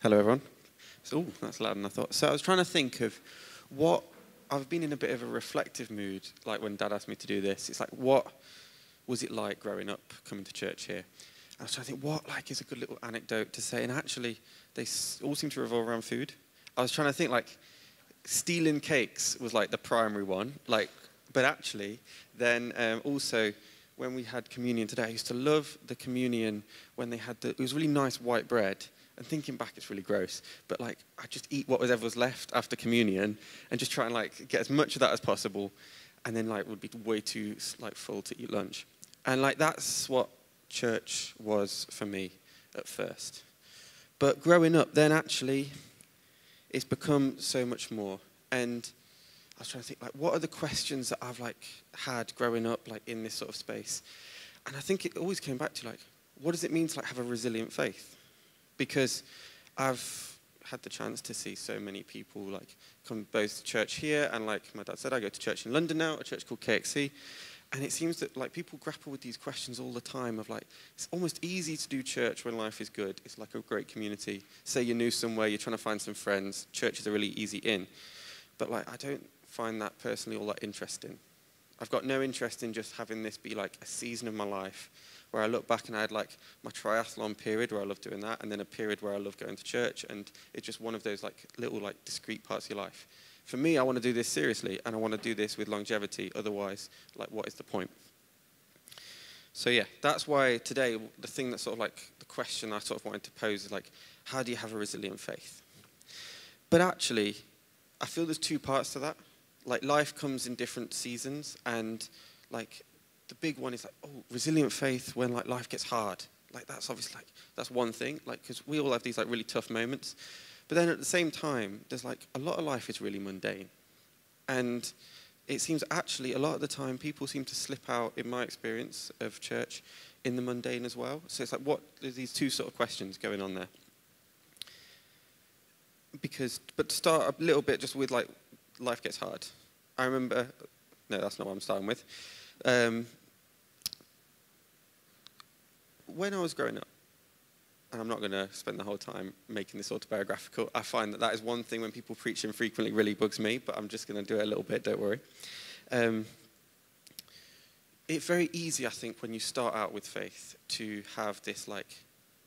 Hello, everyone. So, that's louder than I thought. So I was trying to think of what, I've been in a bit of a reflective mood, like when Dad asked me to do this. It's like, what was it like growing up, coming to church here? I was trying to think, what like is a good little anecdote to say? And actually, they all seem to revolve around food. I was trying to think, like, stealing cakes was like the primary one. Like, but actually, then also, when we had communion today, I used to love the communion when they had it was really nice white bread. And thinking back, it's really gross. But like, I just eat whatever was left after communion, and just try and like get as much of that as possible, and then like would be way too like full to eat lunch. And like that's what church was for me at first. But growing up, then actually, it's become so much more. And I was trying to think, like, what are the questions that I've like had growing up, like in this sort of space? And I think it always came back to like, what does it mean to like have a resilient faith? Because I've had the chance to see so many people like come both to church here and like my dad said, I go to church in London now, a church called KXC, and it seems that like people grapple with these questions all the time of like, it's almost easy to do church when life is good. It's like a great community. Say you're new somewhere, you're trying to find some friends, church is a really easy in. But like, I don't find that personally all that interesting. I've got no interest in just having this be like a season of my life where I look back and I had like my triathlon period where I love doing that, and then a period where I love going to church, and it's just one of those like little like discrete parts of your life. For me, I want to do this seriously, and I want to do this with longevity. Otherwise, like, what is the point? So yeah, that's why today the thing that sort of like the question I sort of wanted to pose is like, how do you have a resilient faith? But actually, I feel there's two parts to that. Like, life comes in different seasons, and like the big one is like, oh, resilient faith when like life gets hard. Like, that's obviously like, that's one thing, like, because we all have these like really tough moments. But then at the same time, there's like a lot of life is really mundane. And it seems actually a lot of the time people seem to slip out, in my experience of church, in the mundane as well. So it's like, what, there's these two sort of questions going on there. But to start a little bit just with like, life gets hard. I remember, no, that's not what I'm starting with. When I was growing up, and I'm not going to spend the whole time making this autobiographical, I find that that is one thing when people preach infrequently really bugs me, but I'm just going to do it a little bit, don't worry. It's very easy, I think, when you start out with faith to have this like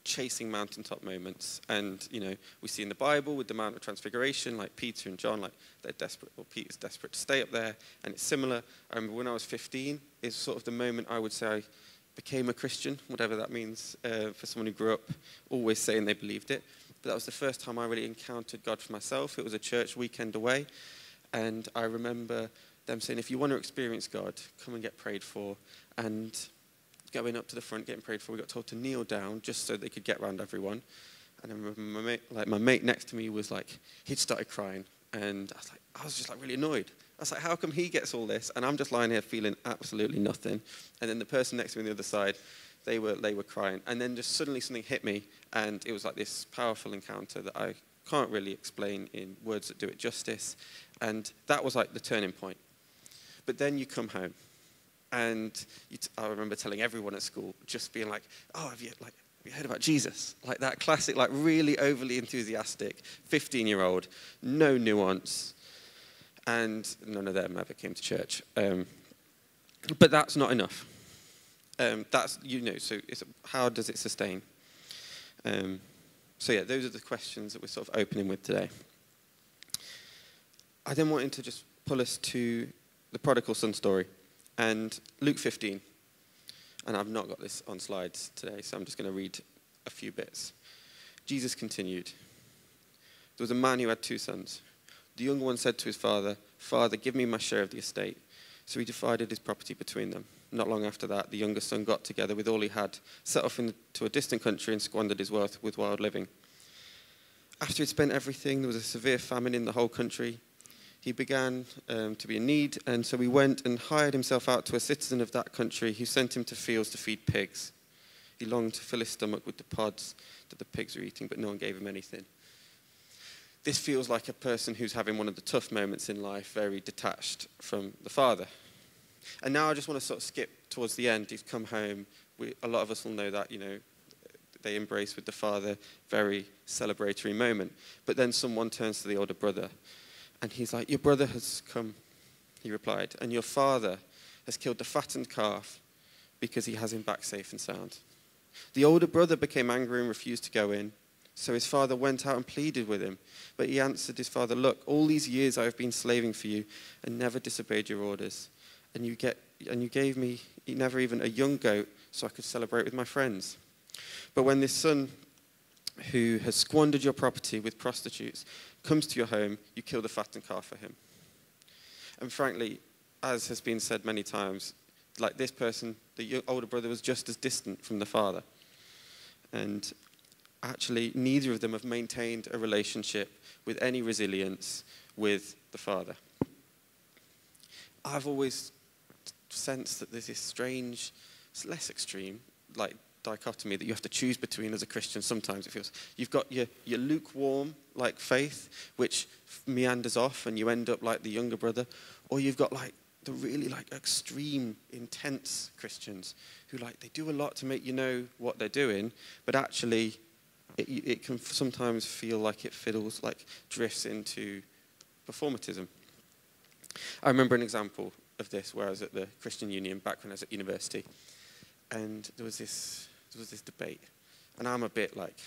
chasing mountaintop moments. And, you know, we see in the Bible with the Mount of Transfiguration, like Peter and John, like they're desperate, or Peter's desperate to stay up there. And it's similar. I remember when I was 15, is sort of the moment I would say I became a Christian, whatever that means for someone who grew up always saying they believed it. But that was the first time I really encountered God for myself. It was a church weekend away. And I remember them saying, if you want to experience God, come and get prayed for. And going up to the front, getting prayed for, we got told to kneel down just so they could get around everyone. And I remember my mate next to me was like, he'd started crying. And I was just like really annoyed. I was like, how come he gets all this? And I'm just lying here feeling absolutely nothing. And then the person next to me on the other side, they were crying. And then just suddenly something hit me. And it was like this powerful encounter that I can't really explain in words that do it justice. And that was like the turning point. But then you come home. And I remember telling everyone at school, just being like, oh, have you heard about Jesus? Like that classic, like really overly enthusiastic 15-year-old, no nuance. And none of them ever came to church. But that's not enough. That's, you know, so how does it sustain? So yeah, those are the questions that we're sort of opening with today. I then wanted to just pull us to the prodigal son story. And Luke 15, and I've not got this on slides today, so I'm just going to read a few bits. Jesus continued, there was a man who had 2 sons. The younger one said to his father, Father, give me my share of the estate. So he divided his property between them. Not long after that, the younger son got together with all he had, set off into a distant country and squandered his wealth with wild living. After he'd spent everything, there was a severe famine in the whole country. He began to be in need, and so he went and hired himself out to a citizen of that country who sent him to fields to feed pigs. He longed to fill his stomach with the pods that the pigs were eating, but no one gave him anything. This feels like a person who's having one of the tough moments in life, very detached from the father. And now I just want to sort of skip towards the end. He's come home. A lot of us will know that, you know, they embrace with the father, very celebratory moment. But then someone turns to the older brother, and he's like, "Your brother has come," he replied, "and your father has killed the fattened calf because he has him back safe and sound." The older brother became angry and refused to go in. So his father went out and pleaded with him. But he answered his father, "Look, all these years I have been slaving for you and never disobeyed your orders. And you gave me never even a young goat so I could celebrate with my friends. But when this son who has squandered your property with prostitutes comes to your home, you kill the fattened calf for him." And frankly, as has been said many times, like this person, the older brother was just as distant from the father. And actually, neither of them have maintained a relationship with any resilience with the father. I've always sensed that there's this strange, it's less extreme, like dichotomy that you have to choose between as a Christian. Sometimes it feels you've got your lukewarm like faith, which meanders off and you end up like the younger brother, or you've got like the really like extreme, intense Christians who like they do a lot to make you know what they're doing, but actually it can sometimes feel like it fiddles, like drifts into performatism. I remember an example of this where I was at the Christian Union back when I was at university, and there was this debate, and I'm a bit like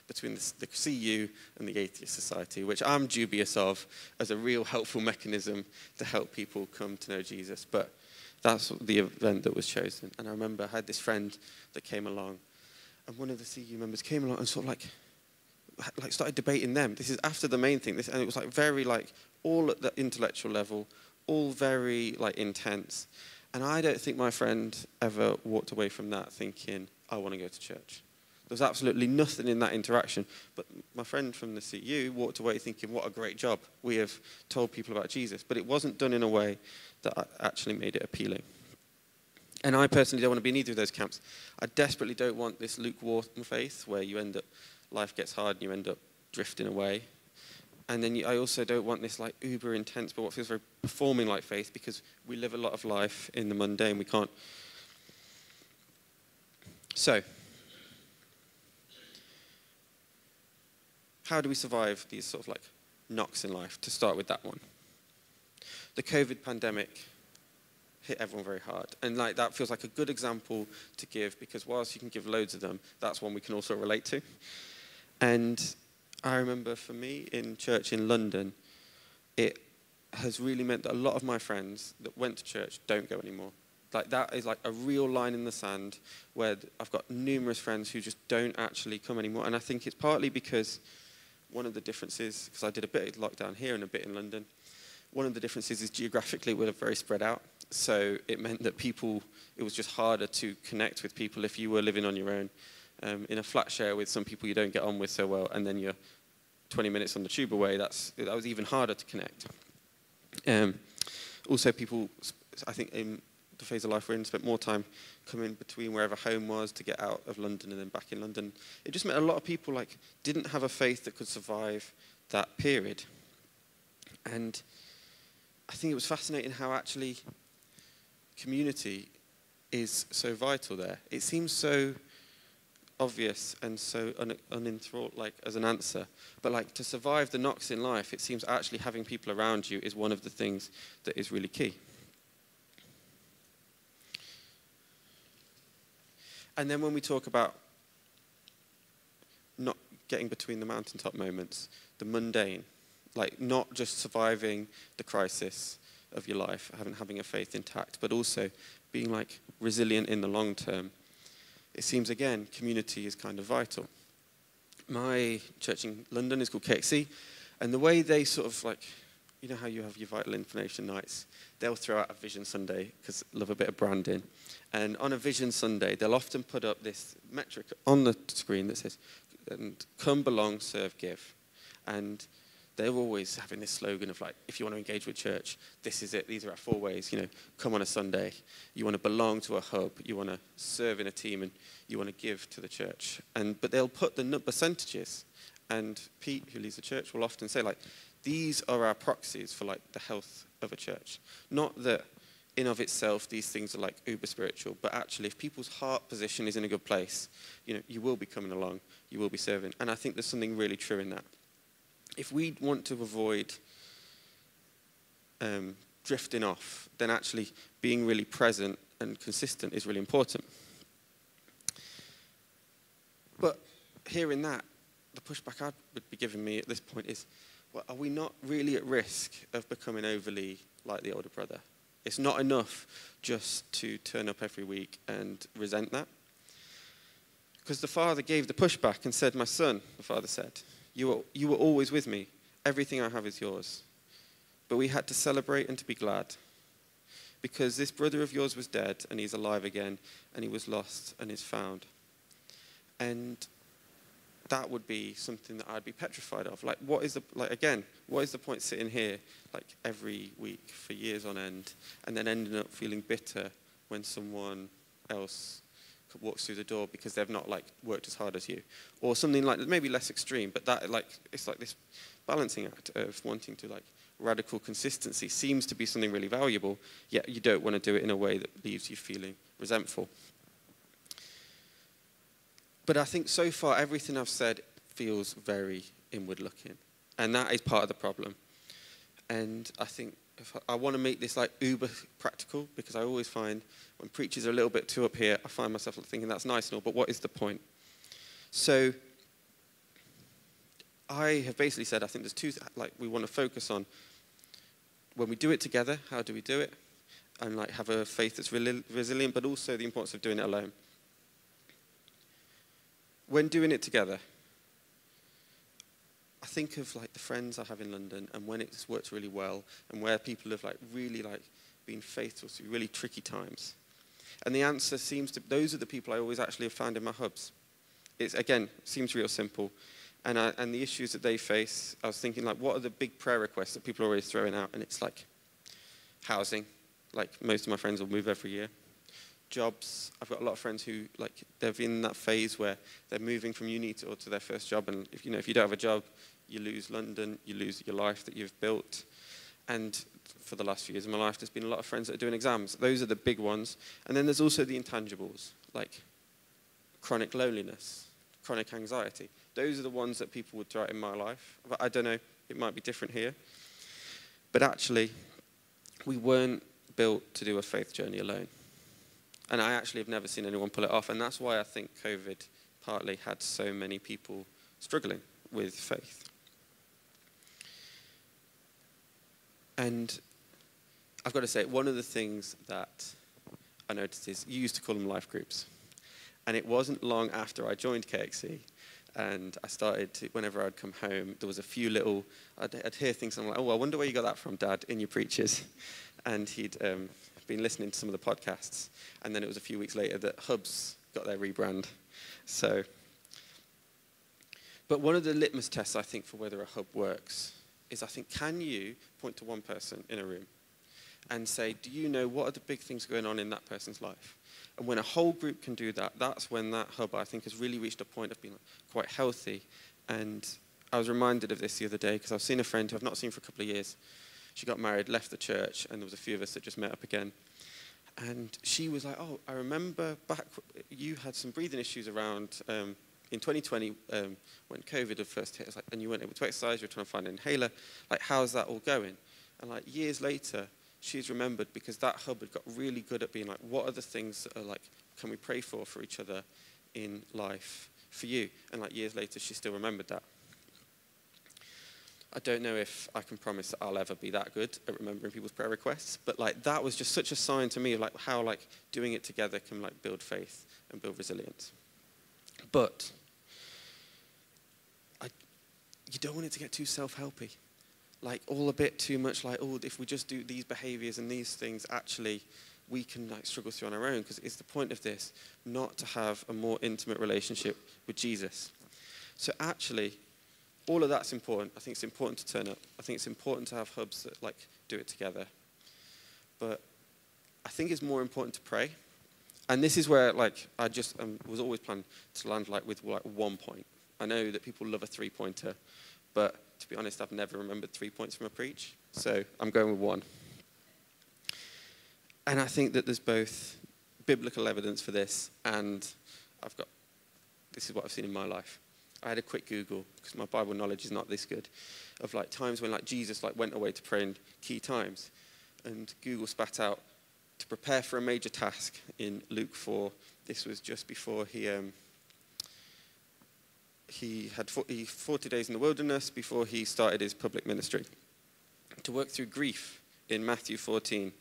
between the CU and the Atheist Society, which I'm dubious of as a real helpful mechanism to help people come to know Jesus, but that's the event that was chosen. And I remember I had this friend that came along, and one of the CU members came along and sort of like started debating them. This is after the main thing, and it was like very like all at the intellectual level, all very like intense. And I don't think my friend ever walked away from that thinking, I want to go to church. There was absolutely nothing in that interaction. But my friend from the CU walked away thinking, what a great job. We have told people about Jesus. But it wasn't done in a way that actually made it appealing. And I personally don't want to be in either of those camps. I desperately don't want this lukewarm faith where you end up, life gets hard and you end up drifting away. And then I also don't want this like uber intense, but what feels very performing like faith, because we live a lot of life in the mundane. We can't. So, how do we survive these sort of like knocks in life? To start with that one. The COVID pandemic hit everyone very hard. And like that feels like a good example to give, because whilst you can give loads of them, that's one we can also relate to. And I remember for me in church in London, it has really meant that a lot of my friends that went to church don't go anymore. Like that is like a real line in the sand where I've got numerous friends who just don't actually come anymore. And I think it's partly because one of the differences, because I did a bit of lockdown here and a bit in London, one of the differences is geographically we're very spread out. So it meant that it was just harder to connect with people if you were living on your own. In a flat share with some people you don't get on with so well, and then you're 20 minutes on the tube away, that was even harder to connect. Also, people, I think in the phase of life we're in, spent more time coming between wherever home was to get out of London and then back in London. It just meant a lot of people like didn't have a faith that could survive that period. And I think it was fascinating how actually community is so vital there. It seems so obvious and so unenthralled, like as an answer, but like to survive the knocks in life, it seems actually having people around you is one of the things that is really key. And then when we talk about not getting between the mountaintop moments, the mundane, like not just surviving the crisis of your life, having a faith intact, but also being like resilient in the long term, it seems, again, community is kind of vital. My church in London is called KXC, and the way they sort of like, you know how you have your vital information nights? They'll throw out a Vision Sunday, because I love a bit of branding. And on a Vision Sunday, they'll often put up this metric on the screen that says, come, belong, serve, give. And they're always having this slogan of like, if you want to engage with church, this is it. These are our 4 ways. You know, come on a Sunday. You want to belong to a hub. You want to serve in a team, and you want to give to the church. But they'll put the percentages. And Pete, who leads the church, will often say like, these are our proxies for like the health of a church. Not that in of itself, these things are like uber spiritual. But actually, if people's heart position is in a good place, you will be coming along, you will be serving. And I think there's something really true in that. If we want to avoid drifting off, then actually being really present and consistent is really important. But hearing that, the pushback I would be giving me at this point is, well, are we not really at risk of becoming overly like the older brother? It's not enough just to turn up every week and resent that. Because the father gave the pushback and said, my son, the father said, you were always with me. Everything I have is yours. But we had to celebrate and to be glad. Because this brother of yours was dead and he's alive again, and he was lost and is found. And that would be something that I'd be petrified of. What is the point sitting here every week for years on end and then ending up feeling bitter when someone else walks through the door because they've not worked as hard as you? Or something maybe less extreme, but that it's this balancing act of wanting to radical consistency seems to be something really valuable, yet you don't want to do it in a way that leaves you feeling resentful. But I think so far everything I've said feels very inward looking. And that is part of the problem. And I think I want to make this uber practical, because I always find when preachers are a little bit too up here, I find myself thinking that's nice and all, but what is the point? So I have basically said I think there's two we want to focus on. When we do it together, how do we do it? And have a faith that's resilient, but also the importance of doing it alone. When doing it together, I think of the friends I have in London and when it's worked really well and where people have really been faithful through really tricky times. And the answer those are the people I always actually have found in my hubs. It's, again, seems real simple. And the issues that they face, I was thinking what are the big prayer requests that people are always throwing out? And it's housing. Most of my friends will move every year. Jobs. I've got a lot of friends who they're in that phase where they're moving from uni to their first job, and if you don't have a job, you lose London, you lose your life that you've built. And for the last few years of my life, there's been a lot of friends that are doing exams. Those are the big ones. And then there's also the intangibles, chronic loneliness, chronic anxiety. Those are the ones that people would throw out in my life. But I don't know, it might be different here. But actually, we weren't built to do a faith journey alone. And I actually have never seen anyone pull it off. And that's why I think COVID partly had so many people struggling with faith. And I've got to say, one of the things that I noticed is you used to call them life groups. And it wasn't long after I joined KXC and I started to, whenever I'd come home, there was a few little, I'd hear things, and I'm like, oh, I wonder where you got that from, Dad, in your preaches. And he'd been listening to some of the podcasts. And then it was a few weeks later that Hubs got their rebrand. But one of the litmus tests, I think, for whether a hub works is, I think, can you point to one person in a room and say, do you know what are the big things going on in that person's life? And when a whole group can do that, that's when that hub, I think, has really reached a point of being quite healthy. And I was reminded of this the other day because I've seen a friend who I've not seen for a couple of years. She got married, left the church, and there was a few of us that just met up again. And she was like, oh, I remember back, you had some breathing issues around in 2020 when COVID had first hit. And you weren't able to exercise, you were trying to find an inhaler. How's that all going? And years later, she's remembered because that hub had got really good at being what are the things that are can we pray for each other in life for you? And years later, she still remembered that. I don't know if I can promise that I'll ever be that good at remembering people's prayer requests, but that was just such a sign to me of how doing it together can build faith and build resilience. But you don't want it to get too self-helpy. All a bit too much oh, if we just do these behaviors and these things, actually we can struggle through on our own, because it's the point of this not to have a more intimate relationship with Jesus. So actually, all of that's important. I think it's important to turn up. I think it's important to have hubs that do it together. But I think it's more important to pray. And this is where I just was always planning to land with 1 point. I know that people love a 3-pointer, but to be honest, I've never remembered 3 points from a preach, so I'm going with 1. And I think that there's both biblical evidence for this, and this is what I've seen in my life. I had a quick Google, because my Bible knowledge is not this good, of like times when like Jesus like went away to pray in key times. And Google spat out to prepare for a major task in Luke 4. This was just before he had 40 days in the wilderness before he started his public ministry. To work through grief in Matthew 14.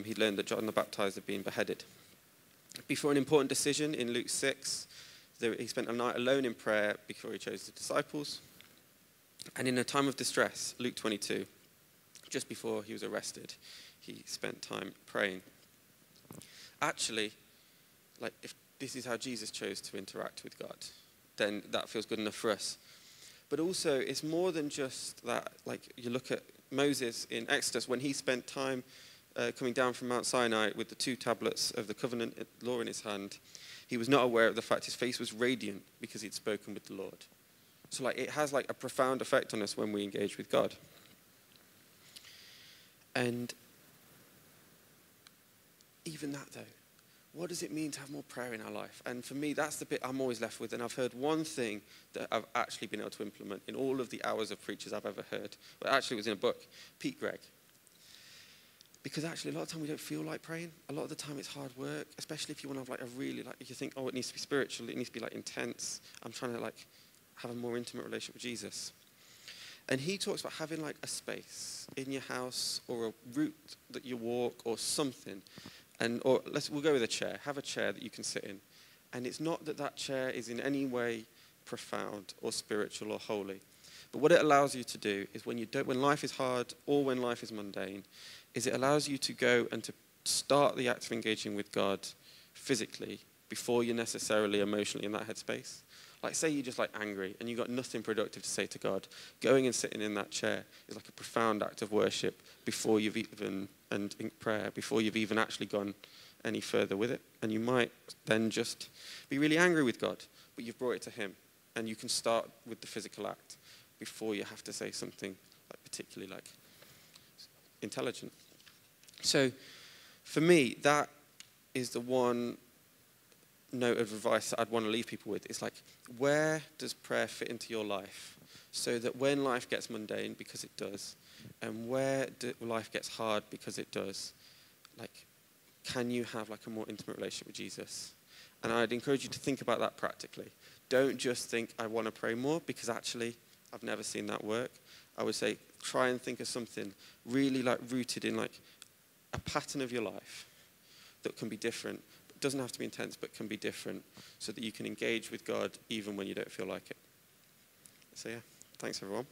He learned that John the Baptizer had been beheaded. Before an important decision in Luke 6, he spent a night alone in prayer before he chose the disciples. And in a time of distress, Luke 22, just before he was arrested, he spent time praying. Actually, like if this is how Jesus chose to interact with God, then that feels good enough for us. But also, it's more than just that. Like you look at Moses in Exodus, when he spent time coming down from Mount Sinai with the 2 tablets of the covenant law in his hand, he was not aware of the fact his face was radiant because he'd spoken with the Lord. So like it has like a profound effect on us when we engage with God. And even that though, what does it mean to have more prayer in our life? And for me, that's the bit I'm always left with. And I've heard one thing that I've actually been able to implement in all of the hours of preachers I've ever heard. But actually it was in a book, Pete Gregg. Because actually, a lot of the time we don't feel like praying. A lot of the time it's hard work, especially if you want to have like a really, like, if you think, oh, it needs to be spiritual, it needs to be like intense. I'm trying to like have a more intimate relationship with Jesus. And he talks about having like a space in your house or a route that you walk or something. We'll go with a chair. Have a chair that you can sit in. And it's not that that chair is in any way profound or spiritual or holy. But what it allows you to do is when life is hard or when life is mundane, is it allows you to go and to start the act of engaging with God physically before you're necessarily emotionally in that headspace. Like say you're just like angry and you've got nothing productive to say to God, going and sitting in that chair is like a profound act of worship before you've even, and in prayer, before you've even actually gone any further with it. And you might then just be really angry with God, but you've brought it to him. And you can start with the physical act before you have to say something like particularly like intelligent. So for me, that is the one note of advice that I'd want to leave people with. It's like, where does prayer fit into your life? So that when life gets mundane, because it does, and where life gets hard, because it does, like, can you have like a more intimate relationship with Jesus? And I'd encourage you to think about that practically. Don't just think, I want to pray more, because actually, I've never seen that work. I would say, try and think of something really like rooted in like a pattern of your life that can be different. It doesn't have to be intense, but can be different so that you can engage with God even when you don't feel like it. So yeah, thanks everyone.